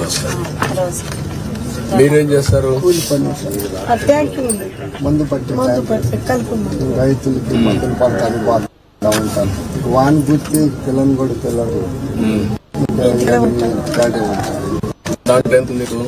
రోజులు వస్తారు. మీరేం చేస్తారు? మందు పట్టి రైతులకి మందులు పడతాను బాగా ఉంటాను. వాని గుర్తి పిల్లలు కూడా పిల్లలు దాంట్లో ఎంత మీకు?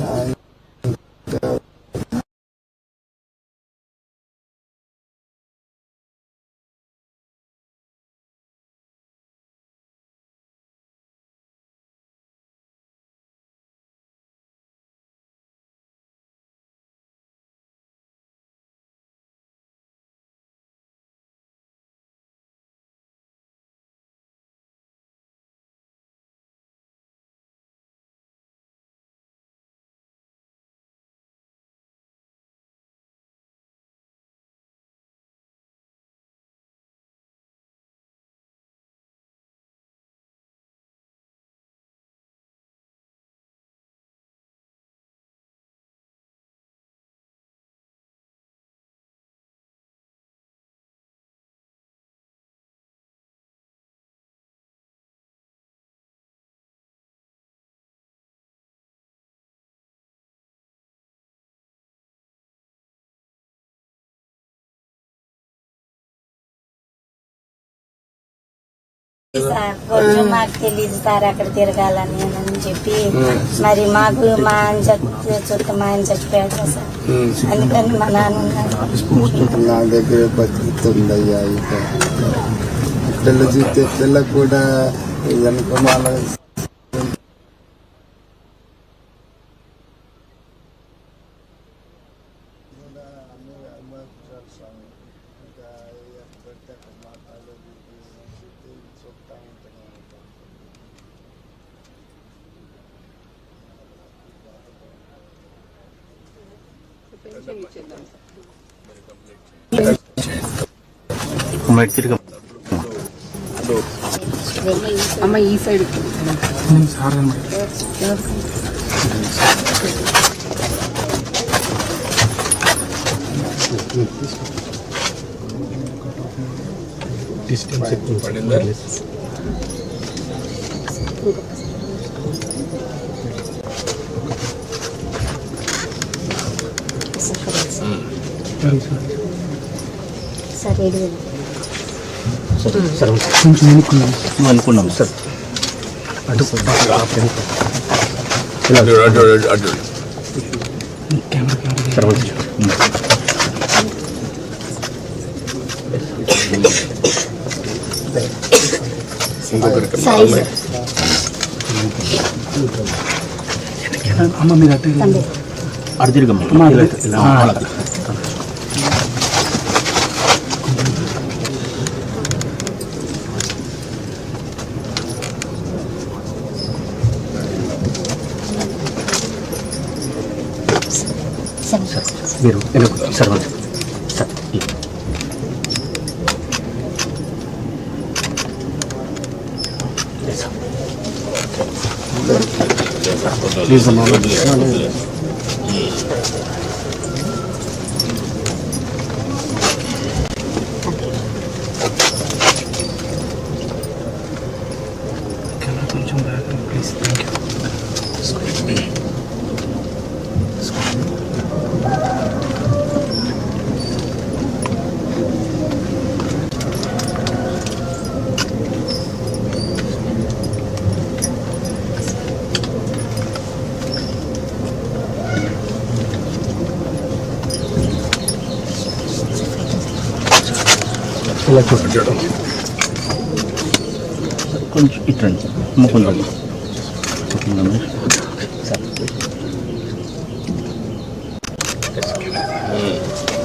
కొంచెం మాకు తెలియదు సార్ అక్కడ తిరగాలని అని చెప్పి, మరి మాకు మా ఆయన చచ్చిపోయాడు కదా సార్, అందుకని మా నాన్న ఉన్నారు. నా దగ్గర బతుకుతుందయ్యా. ఇక పిల్ల చూస్తే పిల్లకు కూడా అనుకున్నాను. అమ్మ ఈ సైడ్ పడిందా? కొంచెం అనుకున్నాం సార్. అటు అమ్మ మీరు అటు తిరిగమ్మ. మీరు సర్వంత్ సార్ ప్లీజ్ అమ్మా. కొంచెం ప్లీజ్. Thank you. కొంచెం ఇట్రండి ముకుందండి.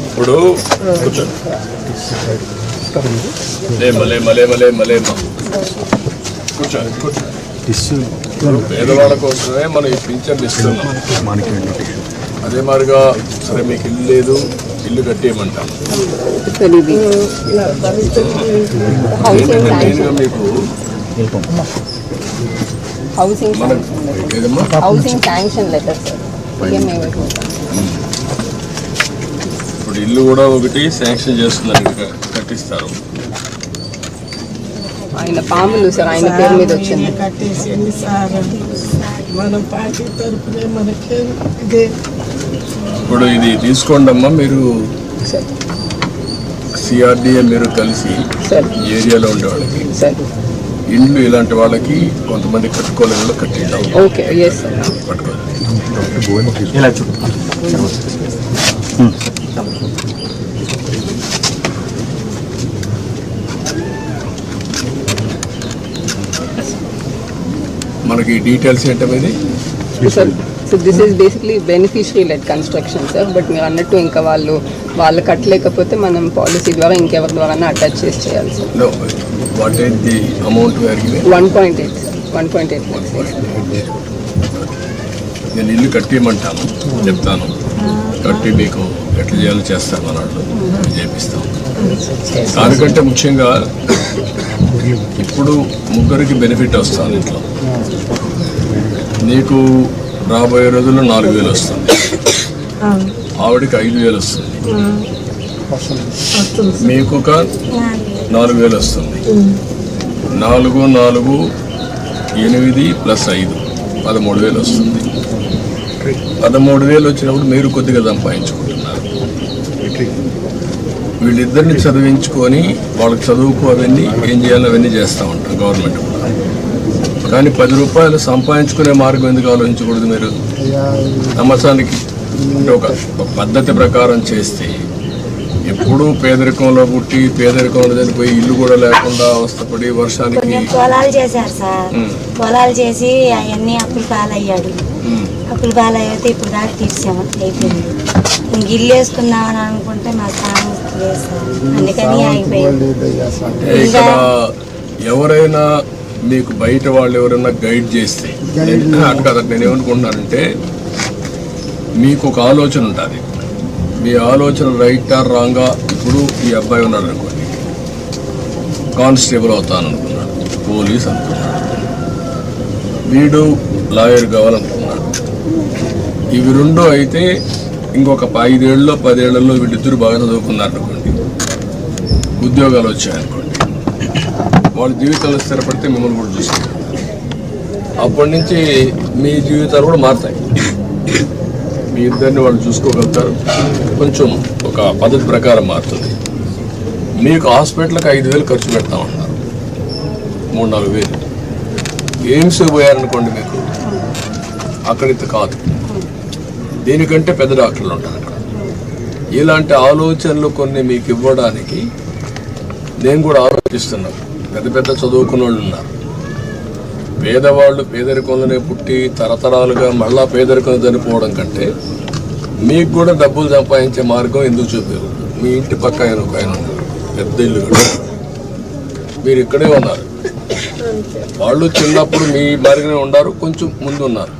ఇప్పుడు పేదవాళ్ళ కోసమే మనం ఈ పింఛన్ ఇస్తున్నాం. అదే మాదిరిగా సరే మీకు ఇల్లు లేదు, ఇల్లు కట్టేయమంటాం. మెయిన్గా మీకు హౌసింగ్ శాంక్షన్ లెటర్ ఇప్పుడు ఇల్లు కూడా ఒకటి శాంక్షన్ చేస్తున్నారు, కట్టిస్తారు. ఆయన పాములు సార్ ఆయన పేరు మీద వచ్చింది. కట్టేసేయండి సార్, మనం పార్టీ తరపునే మనకి ఇదే. ఇప్పుడు ఇది తీసుకోండి అమ్మా, మీరు సార్ సిఆర్డిఏ మీరు కలిసి సార్ ఏరియాలో ఉండే వాళ్ళకి సార్ ఇండ్లు ఇలాంటి వాళ్ళకి కొంతమంది కట్టుకోలేని కట్టిద్దాం. ఓకే ఎస్ సార్ పట్టుకోవాలి. ఇలా చూడు. మనకి డీటెయిల్స్ ఏంటనేది sir. So this is basically beneficiary lead construction sir. But మీరు అన్నట్టు ఇంకా వాళ్ళు కట్టలేకపోతే మనం పాలసీ ద్వారా ఇంకెవరి ద్వారా అటాచ్ చేసి చేయాలి sir. No, what is the amount 1.8 sir, 1.8 lakhs. నేను ఇల్లు కట్టియమంటాను, చెప్తాను, కట్టి మీకు ఎట్లా చేయాలో చేస్తాను అన్నట్లు చేపిస్తాం. దానికంటే ముఖ్యంగా ఇప్పుడు ముగ్గురికి బెనిఫిట్ వస్తుంది ఇంట్లో. నీకు రాబోయే రోజుల్లో 4,000 వస్తుంది, ఆవిడకి 5,000 వస్తుంది, మీకు ఒక 4,000 వస్తుంది. 4, 4, 8 + 5 13,000 వస్తుంది. 13,000 వచ్చినప్పుడు మీరు కొద్దిగా సంపాదించుకుంటున్నారు. వీళ్ళిద్దరిని చదివించుకొని వాళ్ళకి చదువుకు అవన్నీ ఏం చేయాలో అవన్నీ చేస్తూ ఉంటారు గవర్నమెంట్ కూడా. కానీ 10 రూపాయలు సంపాదించుకునే మార్గం ఎందుకు ఆలోచించకూడదు? మీరు సంవత్సరానికి అంటే ఒక పద్ధతి ప్రకారం చేస్తే ఎప్పుడూ పేదరికంలో పుట్టి పేదరికంలో చనిపోయి ఇల్లు కూడా లేకుండా అవస్థపడి వర్షానికి పొలాలు చేశారు సార్. పొలాలు చేసి అవన్నీ అప్పులు పాలయ్యాడు. అప్పులు పాలయ్యితే ఇప్పుడు దాకా తీర్చాము, అయిపోయింది. ఇంక ఇల్లు వేసుకుందామని అనుకుంటే మా స్థానం లేదు సార్, అందుకని ఆగిపోయింది. ఇక్కడ ఎవరైనా మీకు బయట వాళ్ళు ఎవరైనా గైడ్ చేస్తే అటు కదా నేను ఏమనుకుంటున్నానంటే, మీకు ఒక ఆలోచన ఉంటుంది. మీ ఆలోచన రైట్ ఆర్ రాంగా. ఇప్పుడు ఈ అబ్బాయి ఉన్నాడు అనుకోండి, కానిస్టేబుల్ అవుతాను అనుకున్నాడు, పోలీస్ అనుకున్నాడు, వీడు లాయర్ కావాలనుకున్నాడు. ఇవి రెండు అయితే ఇంకొక 5 ఏళ్ళలో 10 ఏళ్లలో వీళ్ళిద్దరు బాగా చదువుకున్నారు అనుకోండి, ఉద్యోగాలు వచ్చాయనుకోండి, వాళ్ళ జీవితాలు స్థిరపడితే మిమ్మల్ని కూడా చూస్తారు. అప్పటి నుంచి మీ జీవితాలు కూడా మారుతాయి. మీ ఇద్దరిని వాళ్ళు చూసుకోగలుగుతారు. కొంచెం ఒక పద్ధతి ప్రకారం మారుతుంది. మీకు హాస్పిటల్కి 5,000 ఖర్చు పెడతామన్నారు, 3-4,000 ఎయిమ్స్ పోయారనుకోండి, మీకు అక్కడితో కాదు, దీనికంటే పెద్ద డాక్టర్లు ఉంటారు అక్కడ. ఇలాంటి ఆలోచనలు కొన్ని మీకు ఇవ్వడానికి నేను కూడా ఆలోచిస్తున్నాను. పెద్ద చదువుకున్న వాళ్ళు ఉన్నారు. పేదవాళ్ళు పేదరికంలోనే పుట్టి తరతరాలుగా మళ్ళా పేదరికంలో చనిపోవడం కంటే మీకు కూడా డబ్బులు సంపాదించే మార్గం ఎందుకు చూపారు? మీ ఇంటి పక్క ఆయన ఒక ఆయన ఉన్నారు, పెద్ద ఇల్లు కూడా, మీరు ఇక్కడే ఉన్నారు. వాళ్ళు చిన్నప్పుడు మీ మార్గనే ఉన్నారు, కొంచెం ముందు ఉన్నారు.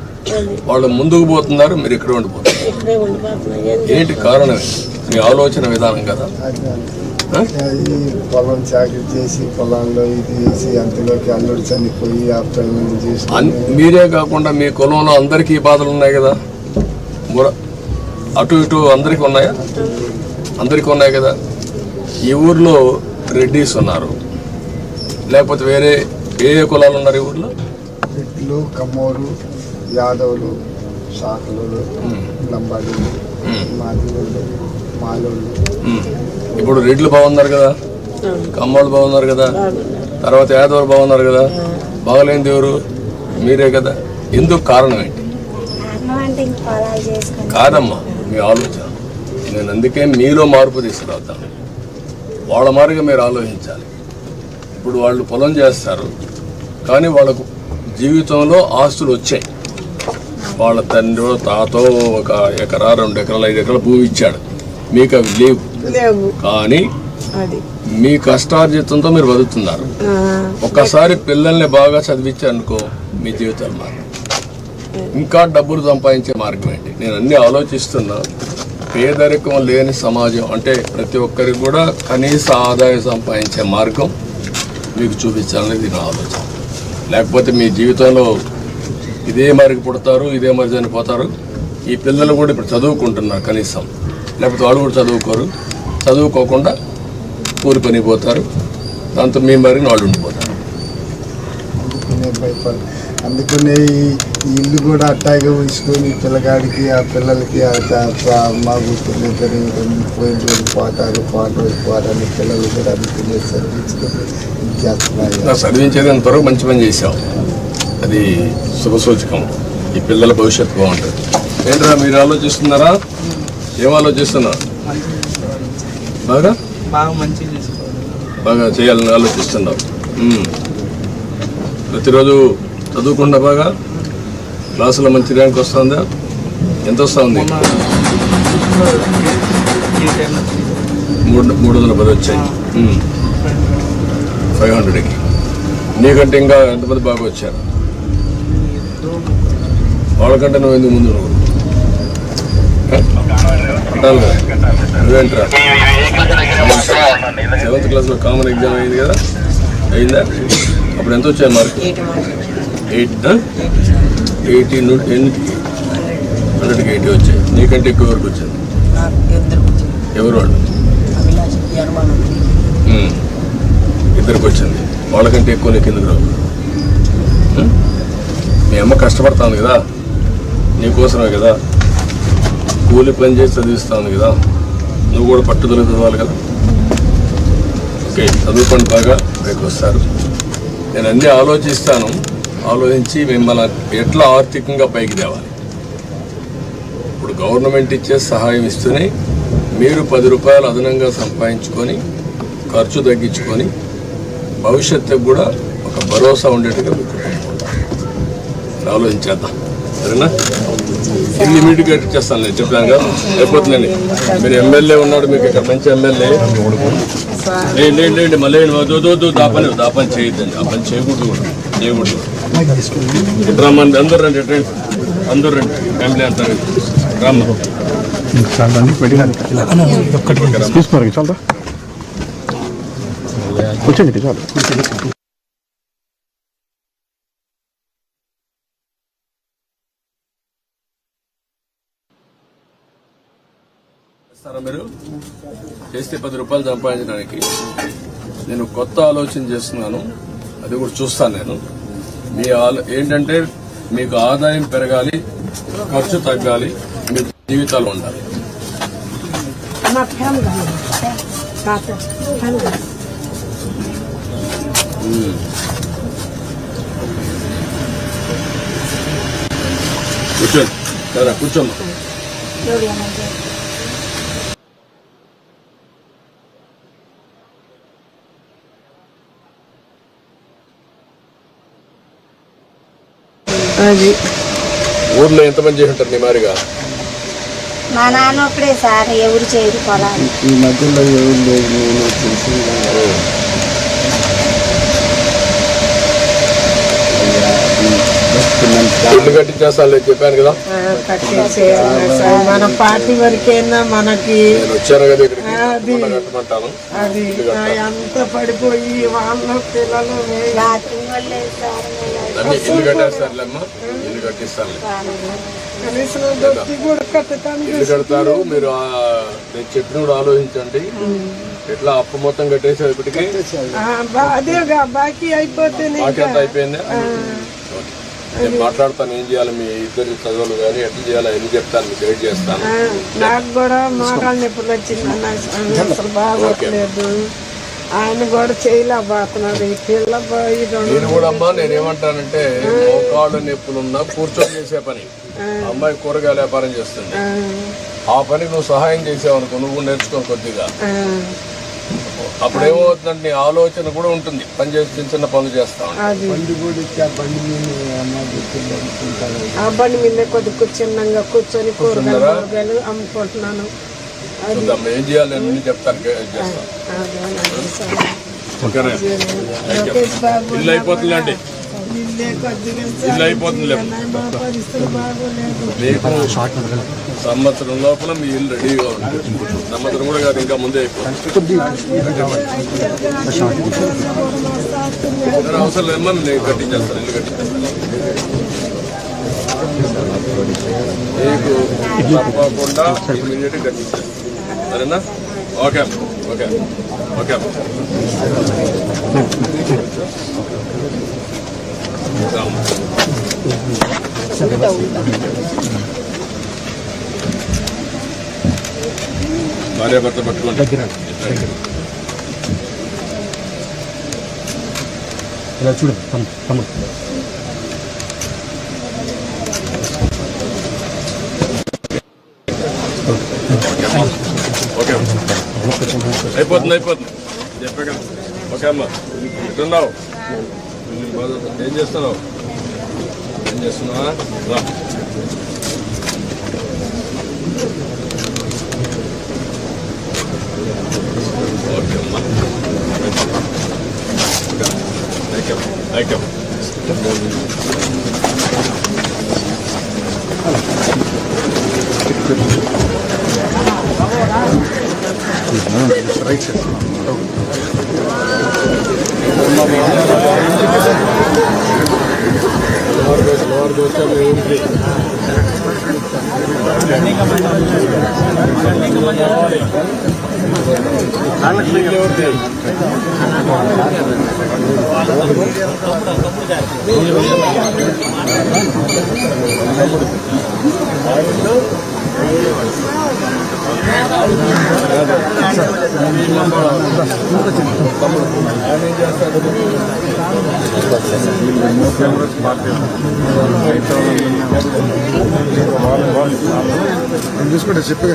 వాళ్ళు ముందుకు పోతున్నారు, మీరు ఇక్కడే ఉండిపోతున్నారు. ఏంటి కారణం? మీ ఆలోచన విధానం కదా. పొలం చాకరీ చేసి పొలంలో ఇది చేసి అంతలోకి అల్లుడు చనిపోయి ఆ పిల్లల్ని చేసి మీరే కాకుండా మీ కులంలో అందరికీ బాధలు ఉన్నాయి కదా, అటు ఇటు అందరికీ ఉన్నాయా? అందరికీ ఉన్నాయి కదా. ఈ ఊర్లో రెడ్డిస్ ఉన్నారు, లేకపోతే వేరే ఏ కులాలు ఉన్నారు ఈ ఊర్లో? రెడ్లు, కమ్మోరు, యాదవులు, శాఖలు, లంబాడీలు, మాదిగోళ్ళు, మాలోళ్ళు. ఇప్పుడు రెడ్లు బాగున్నారు కదా, కమ్మోళ్ళు బాగున్నారు కదా, తర్వాత యాదవులు బాగున్నారు కదా. బాగలేని ఎవరు? మీరే కదా. ఎందుకు? కారణం ఏంటి? కాదమ్మా, మీ ఆలోచన. నేను అందుకే మీలో మార్పు తీసుకురావుతాను. వాళ్ళ మారిగా మీరు ఆలోచించాలి. ఇప్పుడు వాళ్ళు పొలం చేస్తారు, కానీ వాళ్ళకు జీవితంలో ఆస్తులు వచ్చాయి. వాళ్ళ తండ్రి తాతో 1 ఎకరా 2 ఎకరాలు 5 ఎకరాల భూమి ఇచ్చాడు, మీకు అవి లేవు. కానీ మీ కష్టార్జితంతో మీరు బతుకుతున్నారు. ఒక్కసారి పిల్లల్ని బాగా చదివించారనుకో, మీ జీవితాలు మారు. ఇంకా డబ్బులు సంపాదించే మార్గం ఏంటి? నేను అన్ని ఆలోచిస్తున్నా. పేదరికం లేని సమాజం అంటే ప్రతి ఒక్కరికి కూడా కనీస ఆదాయం సంపాదించే మార్గం మీకు చూపించాలనేది నా ఆలోచన. లేకపోతే మీ జీవితంలో ఇదే మరికి పుడతారు, ఇదే మరి చనిపోతారు. ఈ పిల్లలు కూడా ఇప్పుడు చదువుకుంటున్నారు కనీసం, లేకపోతే వాళ్ళు కూడా చదువుకోరు. చదువుకోకుండా కూలి పని పోతారు, దాంతో మీ మరిని వాళ్ళు ఉండిపోతారు. నేనే భయపడ అందుకనే ఈ ఇల్లు కూడా అట్టాగే ఉంచుకొని పిల్లగాడికి ఆ పిల్లలకి మా కూతుర్ని పోయిన రోజు పోతారు పోతారని పిల్లలు కూడా అందుకనే చదివించుకొని చదివించేది అంతవరకు మంచి పని చేశావు, అది శుభసూచకం. ఈ పిల్లల భవిష్యత్తు బాగుంటుంది. ఏంట్రా మీరు ఆలోచిస్తున్నారా? ఏం ఆలోచిస్తున్నారు? బాగా బాగా చేయాలని ఆలోచిస్తున్నావు. ప్రతిరోజు చదువుకుండా బాగా క్లాసులో మంచి ర్యాంక్ వస్తుందా? ఎంత వస్తుంది? 310 వచ్చాయి 500కి. నీకంటే ఇంకా ఎంతమంది బాగా వచ్చారు? వాళ్ళకంటే నువ్వు ఎందుకు ముందు? నువ్వేంట్రా 7th క్లాస్లో కామన్ ఎగ్జామ్ అయింది కదా, అయిందా? అప్పుడు ఎంత వచ్చాయి మార్కు? 100కి 80 వచ్చాయి. నీకంటే ఎక్కువ వరకు వచ్చింది. ఎవరు వాళ్ళు? ఇద్దరికి వచ్చింది. వాళ్ళకంటే ఎక్కువ నీకు ఎందుకు రావు? మీ అమ్మ కష్టపడతాను కదా, నీకోసమే కదా, కూలి పని చేసి చదివిస్తాను కదా, నువ్వు కూడా పట్టుదల చదవాలి కదా. ఓకే, చదువుకోండి బాగా, పైకి వస్తారు. నేను అన్నీ ఆలోచిస్తాను, ఆలోచించి మిమ్మల్ని ఎట్లా ఆర్థికంగా పైకి తేవాలి. ఇప్పుడు గవర్నమెంట్ ఇచ్చే సహాయం ఇస్తూనే మీరు 10 రూపాయలు అదనంగా సంపాదించుకొని ఖర్చు తగ్గించుకొని భవిష్యత్తుకు కూడా ఒక భరోసా ఉండేట్టుగా మీకు ఆలోచించేద్దాం. సరేనా? ఇల్లు ఇమీడియట్గా చేస్తాను, నేను చెప్పాను కదా. అయిపోతుందండి. మీరు ఎమ్మెల్యే ఉన్నాడు, మీకు ఇక్కడ మంచి ఎమ్మెల్యే. లేండి మళ్ళీ దాపని చేయొద్దండి, ఆ పని చేయకూడదు కూడా, చేయకూడదు. రమ్మండి, అందరూ రండి, అందరూ రండి, ఫ్యామిలీ అంతా రామ్మ. కూర్చోండి చాలు. మీరు చేస్తే 10 రూపాయలు సంపాదించడానికి నేను కొత్త ఆలోచన చేస్తున్నాను, అది కూడా చూస్తాను నేను. మీ ఏంటంటే మీకు ఆదాయం పెరగాలి, ఖర్చు తగ్గాలి, మీ జీవితాలు ఉండాలి. కూర్చోండి కదా, కూర్చోమ్మా. అది ఊర్లో ఎంతమంది చేసి ఉంటారు నీ మారిగా? మా నాన్న ఒక్కడే సార్, ఎవరు చేయరు పొలాలు. ఈ మధ్యలో ఎవరు లేదు, నేను తెలిసింది. ఇల్లు కట్టించేస్తాను చెప్పాను కదా. కట్టేసేయాలి సార్, మన పార్టీ వరకైనా మనకి. నేను వచ్చాను కదా ఇక్కడికి, కట్టమంటాను. అది అంత పడిపోయి వాళ్ళ పిల్లలు అన్ని ఇల్లు కట్టేస్తారులేమ్మా, ఇల్లు కట్టిస్తాను. కనీసం దొరికి కూడా కట్టడానికి ఇల్లు కడతారు. మీరు నేను చెప్పిన కూడా ఆలోచించండి. ఎట్లా అప్పు మొత్తం కట్టేసేది ఇప్పటికి? అదే బాకీ అయిపోతే బాకీ అంతా అయిపోయిందా? నేను మాట్లాడతాను, ఏం చేయాలి మీ ఇద్దరు చదువులు కానీ ఎట్లా చేయాలి ఎన్ని చెప్తాను, మీకు గైడ్ చేస్తాను. నాకు కూడా మోకాళ్ళ నొప్పులు వచ్చిందన్న, అసలు బాగోట్లేదు. ఆయన కూడా చేయలేకపోతున్నాడు. ఈ పిల్ల నేను కూడా అమ్మా, నేనేమంటానంటే మోకాళ్ళ నొప్పులున్నా కూర్చొని చేసే పని. అమ్మాయి కూరగాయల వ్యాపారం చేస్తుంది, ఆ పనికి నువ్వు సహాయం చేసావనుకో, నువ్వు నేర్చుకో కొద్దిగా. అప్పుడేమవుతుందంటే నీ ఆలోచన కూడా ఉంటుంది, పని చేసి చిన్న చిన్న పనులు చేస్తాం. ఆ బండి మీద కొద్దిగా చిన్నగా కూర్చొని కూరగాయలు అమ్ముకుంటున్నాను. ఏం చేయాలి నేను చెప్తాను, చేస్తాను. ఇల్లు అయిపోతుందండి, ఇల్లు అయిపోతుంది. మీకు సంవత్సరం లోపల మీ ఇల్లు రెడీగా ఉంటుంది. సంవత్సరం కూడా కాదు, ఇంకా ముందే అయిపోతుంది. అవసరం లేదమ్మా, నేను కట్టించేస్తాను, ఇల్లు కట్టించేస్తాను. మీకు తప్పకుండా ఇమీడియట్గా కట్టించేస్తాను. సరేనా? Okay okay okay. ఉంటా ఉంటా. భార్య భర్త పట్టుకోండి. దగ్గర ఇలా చూడండి తమ్ముడు. ఓకే అయిపోతుంది చెప్పాక. ఓకే అమ్మ ఎట్టున్నావు? ఏం చేస్తున్నావు? రా. ఓకే అమ్మా thank you. Right sir. Lower dosa ఏంటి? చూసుకుంటే చెప్పగా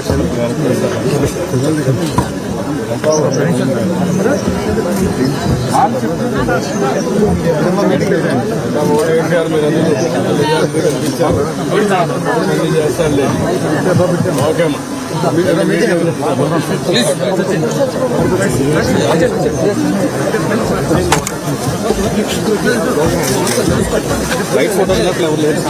చేస్తానులే. ఓకే అమ్మా. లైట్ ఫోటో ఎవరు లేదు.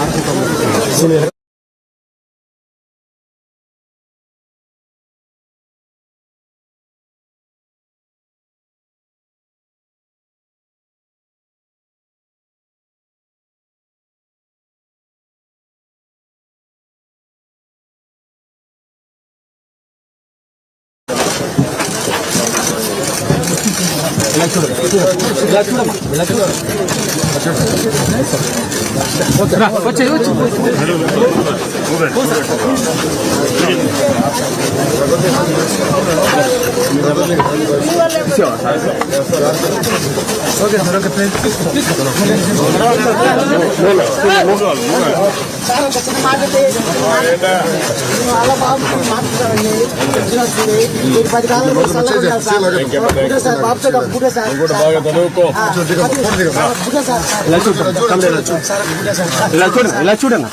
బాగా చదువుకో. ఇలా చూడన్నా.